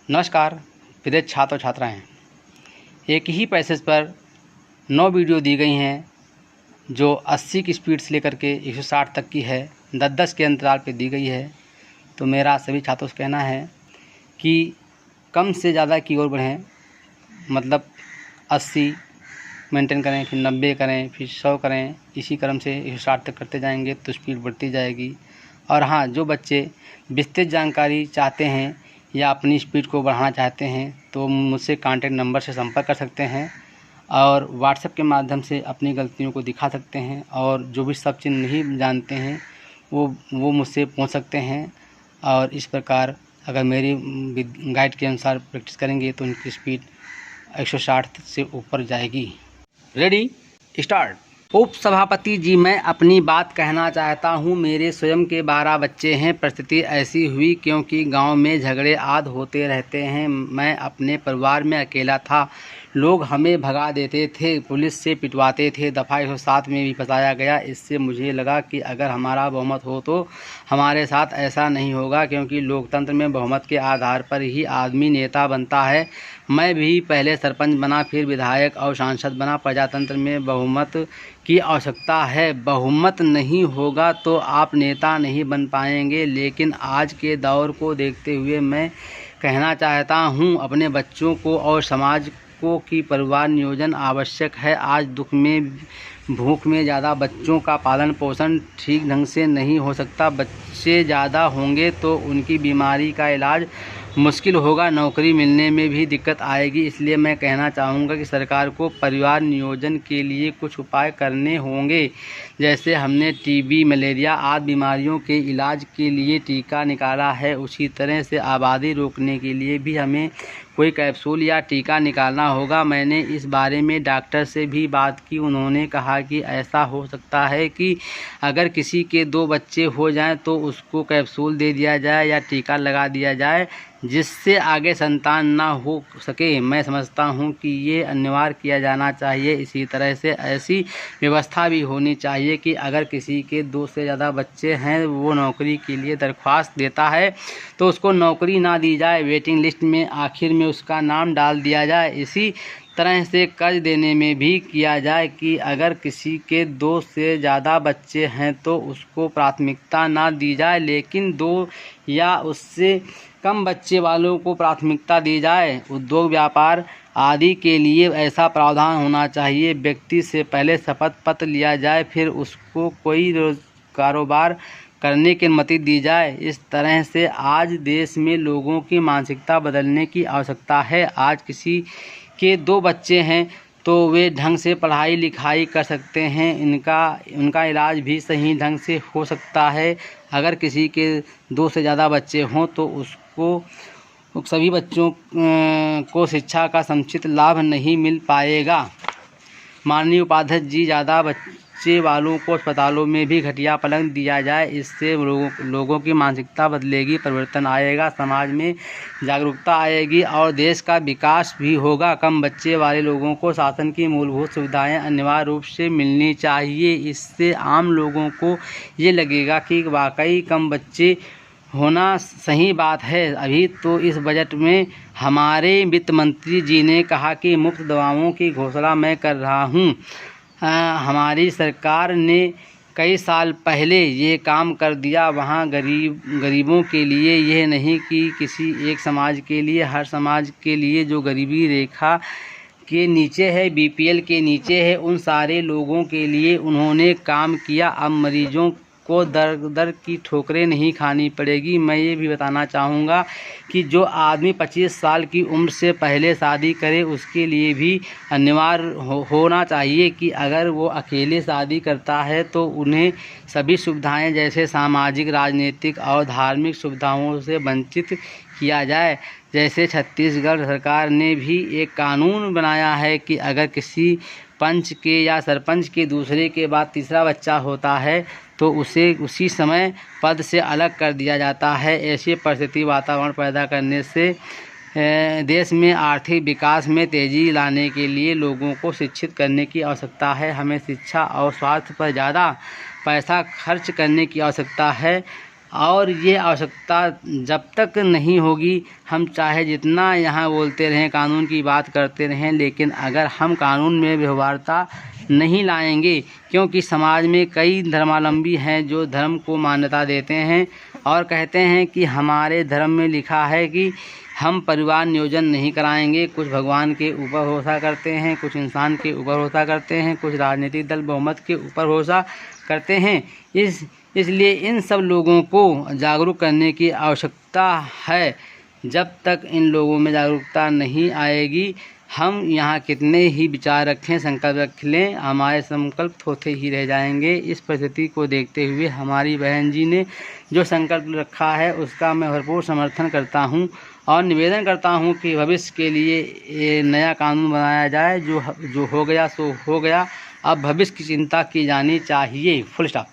नमस्कार प्रिय छात्र छात्राएँ, एक ही पैसेज पर 9 वीडियो दी गई हैं जो 80 की स्पीड से लेकर के 160 तक की है, 10-10 के अंतराल पे दी गई है। तो मेरा सभी छात्रों से कहना है कि कम से ज़्यादा की ओर बढ़ें, मतलब 80 मेंटेन करें, फिर 90 करें, फिर 100 करें, इसी क्रम से 160 तक करते जाएंगे तो स्पीड बढ़ती जाएगी। और हाँ, जो बच्चे विस्तृत जानकारी चाहते हैं या अपनी स्पीड को बढ़ाना चाहते हैं तो मुझसे कॉन्टैक्ट नंबर से संपर्क कर सकते हैं और व्हाट्सएप के माध्यम से अपनी गलतियों को दिखा सकते हैं। और जो भी सब चीज़ नहीं जानते हैं वो मुझसे पूछ सकते हैं। और इस प्रकार अगर मेरी गाइड के अनुसार प्रैक्टिस करेंगे तो उनकी स्पीड 160 से ऊपर जाएगी। Ready, start. उप सभापति जी, मैं अपनी बात कहना चाहता हूँ। मेरे स्वयं के 12 बच्चे हैं। परिस्थिति ऐसी हुई क्योंकि गांव में झगड़े आदि होते रहते हैं। मैं अपने परिवार में अकेला था। लोग हमें भगा देते थे, पुलिस से पिटवाते थे, दफ़ा 107 में भी फंसाया गया। इससे मुझे लगा कि अगर हमारा बहुमत हो तो हमारे साथ ऐसा नहीं होगा, क्योंकि लोकतंत्र में बहुमत के आधार पर ही आदमी नेता बनता है। मैं भी पहले सरपंच बना, फिर विधायक और सांसद बना। प्रजातंत्र में बहुमत की आवश्यकता है। बहुमत नहीं होगा तो आप नेता नहीं बन पाएंगे। लेकिन आज के दौर को देखते हुए मैं कहना चाहता हूँ अपने बच्चों को और समाज को कि परिवार नियोजन आवश्यक है। आज दुख में भूख में ज़्यादा बच्चों का पालन पोषण ठीक ढंग से नहीं हो सकता। बच्चे ज़्यादा होंगे तो उनकी बीमारी का इलाज मुश्किल होगा, नौकरी मिलने में भी दिक्कत आएगी। इसलिए मैं कहना चाहूँगा कि सरकार को परिवार नियोजन के लिए कुछ उपाय करने होंगे। जैसे हमने टीबी, मलेरिया आदि बीमारियों के इलाज के लिए टीका निकाला है, उसी तरह से आबादी रोकने के लिए भी हमें कोई कैप्सूल या टीका निकालना होगा। मैंने इस बारे में डॉक्टर से भी बात की। उन्होंने कहा कि ऐसा हो सकता है कि अगर किसी के 2 बच्चे हो जाएं तो उसको कैप्सूल दे दिया जाए या टीका लगा दिया जाए, जिससे आगे संतान ना हो सके। मैं समझता हूँ कि ये अनिवार्य किया जाना चाहिए। इसी तरह से ऐसी व्यवस्था भी होनी चाहिए कि अगर किसी के 2 से ज़्यादा बच्चे हैं, वो नौकरी के लिए दरख्वास्त देता है तो उसको नौकरी ना दी जाए, वेटिंग लिस्ट में आखिर में उसका नाम डाल दिया जाए। इसी तरह से कर्ज देने में भी किया जाए कि अगर किसी के 2 से ज़्यादा बच्चे हैं तो उसको प्राथमिकता ना दी जाए, लेकिन 2 या उससे कम बच्चे वालों को प्राथमिकता दी जाए। उद्योग व्यापार आदि के लिए ऐसा प्रावधान होना चाहिए। व्यक्ति से पहले शपथ पत्र लिया जाए, फिर उसको कोई कारोबार करने की अनुमति दी जाए। इस तरह से आज देश में लोगों की मानसिकता बदलने की आवश्यकता है। आज किसी के 2 बच्चे हैं तो वे ढंग से पढ़ाई लिखाई कर सकते हैं, उनका इलाज भी सही ढंग से हो सकता है। अगर किसी के 2 से ज़्यादा बच्चे हों तो उसको सभी बच्चों को शिक्षा का समुचित लाभ नहीं मिल पाएगा। माननीय उपाध्यक्ष जी, ज़्यादा बच्चे वालों को अस्पतालों में भी घटिया पलंग दिया जाए। इससे लोगों की मानसिकता बदलेगी, परिवर्तन आएगा, समाज में जागरूकता आएगी और देश का विकास भी होगा। कम बच्चे वाले लोगों को शासन की मूलभूत सुविधाएं अनिवार्य रूप से मिलनी चाहिए। इससे आम लोगों को ये लगेगा कि वाकई कम बच्चे होना सही बात है। अभी तो इस बजट में हमारे वित्त मंत्री जी ने कहा कि मुफ्त दवाओं की घोषणा मैं कर रहा हूँ। हमारी सरकार ने कई साल पहले ये काम कर दिया। वहाँ गरीबों के लिए यह नहीं कि किसी एक समाज के लिए, हर समाज के लिए जो गरीबी रेखा के नीचे है, बीपीएल के नीचे है, उन सारे लोगों के लिए उन्होंने काम किया। अब मरीजों को दर दर की ठोकरें नहीं खानी पड़ेगी। मैं ये भी बताना चाहूँगा कि जो आदमी 25 साल की उम्र से पहले शादी करे उसके लिए भी अनिवार्य होना चाहिए कि अगर वो अकेले शादी करता है तो उन्हें सभी सुविधाएं जैसे सामाजिक, राजनीतिक और धार्मिक सुविधाओं से वंचित किया जाए। जैसे छत्तीसगढ़ सरकार ने भी एक कानून बनाया है कि अगर किसी पंच के या सरपंच के दूसरे के बाद तीसरा बच्चा होता है तो उसे उसी समय पद से अलग कर दिया जाता है। ऐसी परिस्थिति वातावरण पैदा करने से देश में आर्थिक विकास में तेज़ी लाने के लिए लोगों को शिक्षित करने की आवश्यकता है। हमें शिक्षा और स्वास्थ्य पर ज़्यादा पैसा खर्च करने की आवश्यकता है। और ये आवश्यकता जब तक नहीं होगी, हम चाहे जितना यहाँ बोलते रहें, कानून की बात करते रहें, लेकिन अगर हम कानून में व्यवहार्यता नहीं लाएंगे, क्योंकि समाज में कई धर्मावलंबी हैं जो धर्म को मान्यता देते हैं और कहते हैं कि हमारे धर्म में लिखा है कि हम परिवार नियोजन नहीं कराएंगे। कुछ भगवान के ऊपर भरोसा करते हैं, कुछ इंसान के ऊपर भरोसा करते हैं, कुछ राजनीतिक दल बहुमत के ऊपर भरोसा करते हैं। इसलिए इन सब लोगों को जागरूक करने की आवश्यकता है। जब तक इन लोगों में जागरूकता नहीं आएगी, हम यहाँ कितने ही विचार रखें, संकल्प रख लें, हमारे संकल्प थोथे ही रह जाएंगे। इस परिस्थिति को देखते हुए हमारी बहन जी ने जो संकल्प रखा है उसका मैं भरपूर समर्थन करता हूँ और निवेदन करता हूँ कि भविष्य के लिए ये नया कानून बनाया जाए। जो हो गया सो हो गया, अब भविष्य की चिंता की जानी चाहिए। Full stop.